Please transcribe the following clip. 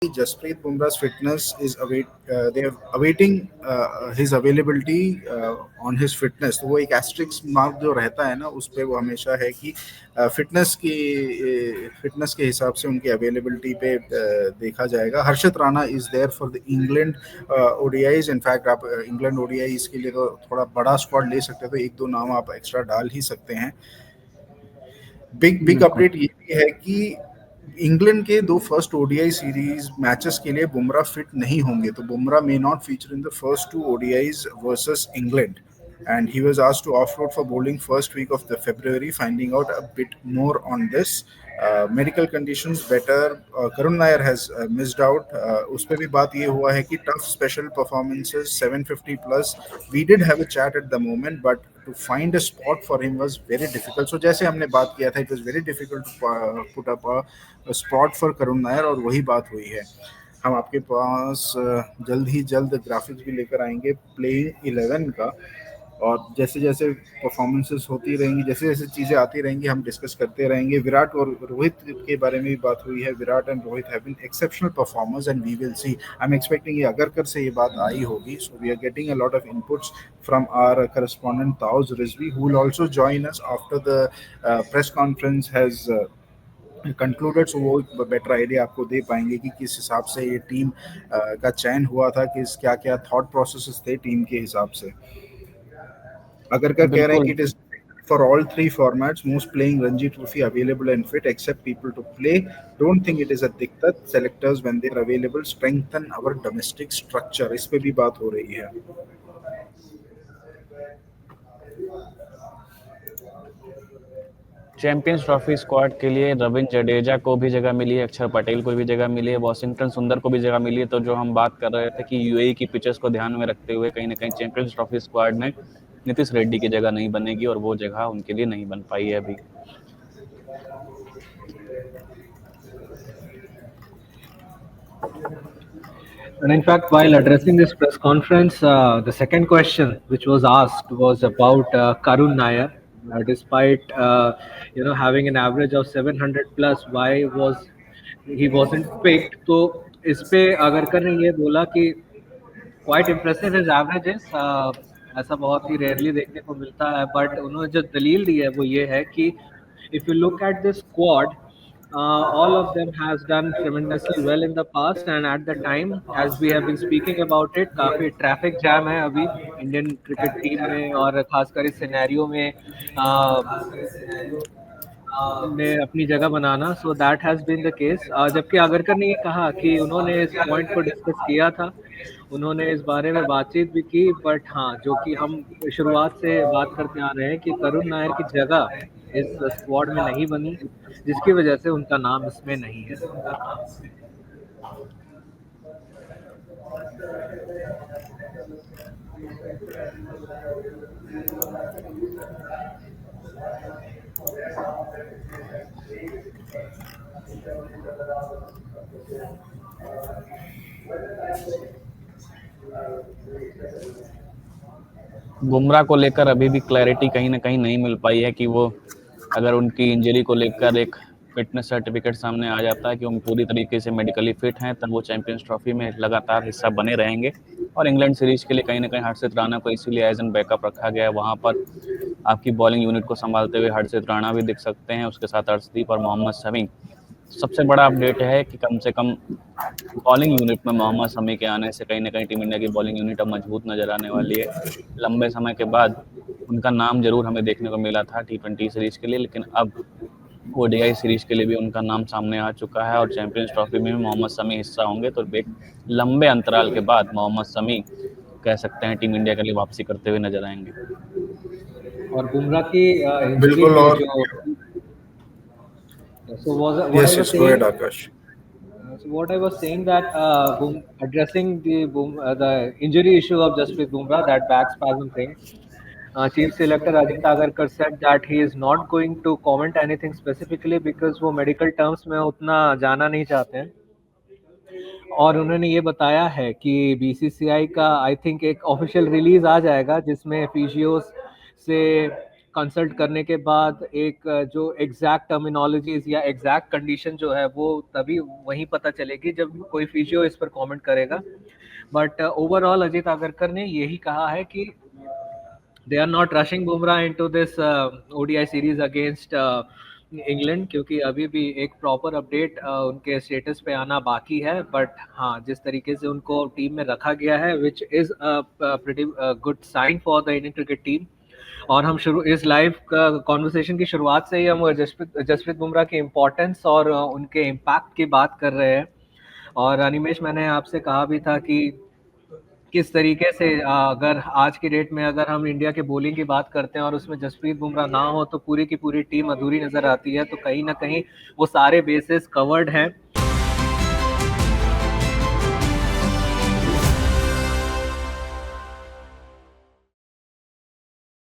Jasprit Bumrah's fitness is they are awaiting his availability on his fitness. तो वो एक asterisk mark जो रहता है ना उस पे वो हमेशा है कि फिटनेस के हिसाब से उनकी अवेलेबिलिटी पे देखा जाएगा. Harshit Rana is there for the England ODIs. In fact आप इंग्लैंड ओडीआईज के लिए तो थोड़ा बड़ा स्क्वाड ले सकते हो, तो एक दो नाम आप एक्स्ट्रा डाल ही सकते हैं. बिग बिग बिल्कुल. अपडेट ये भी है कि इंग्लैंड के दो फर्स्ट ओडीआई सीरीज मैचेस के लिए बुमराह फिट नहीं होंगे, तो Bumrah may not feature in the first two ODIs versus England. And he was asked to offload for bowling first week of the February. Finding out a bit more on this, medical conditions better. Karun Nair has missed out. उस पे भी बात ये हुआ है कि tough special performances 750 plus. We did have a chat at the moment, but to find a spot for him was very difficult. So जैसे हमने बात किया था, it was very difficult to put up a spot for Karun Nair, और वही बात हुई है. हम आपके पास जल्द ही जल्द ग्राफिक्स भी लेकर आएंगे प्लेइंग 11 का. और जैसे जैसे परफॉर्मेंसेस होती रहेंगी, जैसे जैसे चीज़ें आती रहेंगी, हम डिस्कस करते रहेंगे. विराट और रोहित के बारे में भी बात हुई है. Virat and Rohit have been exceptional performers and we will see. I am expecting ये अगरकर से ये बात आई होगी. So we are getting a lot of inputs from our correspondent Tauz Rizvi, who will also join us after the press conference has concluded. So वो एक better idea आपको दे पाएंगे कि किस हिसाब से ये टीम का चयन हुआ था, किस क्या क्या थॉट प्रोसेसेस थे टीम के हिसाब से. अगर कह रहे हैं कि बिल्कुल. It is for all three formats, most playing Ranji Trophy available and fit, except people to play. Don't think it is a diktat. Selectors when they are available strengthen our domestic structure. इस पे भी बात हो रही है. Champions trophy squad के लिए रविंद्र जडेजा को भी जगह मिली है, अक्षर पटेल को भी जगह मिली है, वॉशिंगटन सुंदर को भी जगह मिली है. तो जो हम बात कर रहे थे कि यूएई की पिचेस को ध्यान में रखते हुए कहीं ना कहीं चैंपियंस ट्रॉफी स्क्वाड में नीतीश रेड्डी की जगह नहीं बनेगी, और वो जगह उनके लिए नहीं बन पाई है अभी. And in fact, while addressing this press conference, the second question which was asked was about Karun Nair. Despite having an average of 700 plus, why was he wasn't picked? तो इस पे अगरकर ने ये बोला कि क्वाइट इम्प्रेसिव हिज एवरेजेस, ऐसा बहुत ही rarely देखने को मिलता है. बट उन्होंने जो दलील दी है वो ये है कि if you look at this squad, all of them has done tremendously well in the past, and at the time as we have been speaking about it, काफी ट्रैफिक जैम है अभी इंडियन क्रिकेट टीम में, और खासकर इस scenario में अपनी जगह बनाना. So that has been the case. जबकि आगरकर ने ये कहा कि उन्होंने इस पॉइंट को डिस्कस किया था, उन्होंने इस बारे में बातचीत भी की. बट हाँ, जो कि हम शुरुआत से बात करते आ रहे हैं कि करुण नायर की जगह इस स्क्वाड में नहीं बनी, जिसकी वजह से उनका नाम इसमें नहीं है. बुमराह को लेकर अभी भी क्लैरिटी कहीं ना कहीं नहीं मिल पाई है कि वो, अगर उनकी इंजरी को लेकर एक फिटनेस सर्टिफिकेट सामने आ जाता है कि वो पूरी तरीके से मेडिकली फिट हैं, तब वो चैंपियंस ट्रॉफी में लगातार हिस्सा बने रहेंगे. और इंग्लैंड सीरीज के लिए कहीं ना कहीं हर्षित राणा को इसीलिए एज एन बैकअप रखा गया है. वहाँ पर आपकी बॉलिंग यूनिट को संभालते हुए हर्षित राणा भी दिख सकते हैं, उसके साथ अर्शदीप और मोहम्मद शमी. सबसे बड़ा अपडेट है कि कम से कम बॉलिंग यूनिट में मोहम्मद शमी के आने से कहीं ना कहीं टीम इंडिया की बॉलिंग यूनिट अब मजबूत नजर आने वाली है. लंबे समय के बाद उनका नाम जरूर हमें देखने को मिला था T20 सीरीज के लिए, लेकिन अब ओडीआई सीरीज के लिए भी उनका नाम सामने आ चुका है, और चैंपियंस ट्रॉफी में भी मोहम्मद शमी हिस्सा होंगे. तो एक लंबे अंतराल के बाद मोहम्मद शमी कह सकते हैं टीम इंडिया के लिए वापसी करते हुए नजर आएंगे. और बुमराह की इंजरी बिल्कुल. पे और जो so was what yes I was yes go saying. Ahead Akash. So what I was saying that addressing the injury issue of Jasprit Bumrah, that back spasm thing, Chief Selector Ajit Agarkar said that he is not going to comment anything specifically because वो medical terms में उतना जाना नहीं चाहते हैं. और उन्होंने ये बताया है कि बीसीसीआई का आई थिंक एक ऑफिशियल रिलीज आ जाएगा जिसमें फिजियोस से कंसल्ट करने के बाद एक जो एग्जैक्ट टर्मिनोलॉजीज या एग्जैक्ट कंडीशन जो है वो तभी वहीं पता चलेगी जब कोई फिजियो इस पर कमेंट करेगा। बट ओवरऑल अजीत आगरकर ने यही कहा है कि they are not rushing Bumrah into this ODI series against England, क्योंकि अभी भी एक प्रॉपर अपडेट उनके स्टेटस पे आना बाकी है। बट हाँ, जिस तरीके से उनको टीम में रखा गया है which is pretty good sign for the Indian cricket team. और हम शुरू इस लाइव कॉन्वर्सेशन की शुरुआत से ही हम जसप्रीत बुमराह की इम्पोर्टेंस और उनके इम्पैक्ट की बात कर रहे हैं। और अनिमेश, मैंने आपसे कहा भी था कि किस तरीके से अगर आज की डेट में अगर हम इंडिया के बॉलिंग की बात करते हैं और उसमें जसप्रीत बुमराह ना हो तो पूरी की पूरी टीम अधूरी नजर आती है। तो कहीं ना कहीं वो सारे बेसिस कवर्ड हैं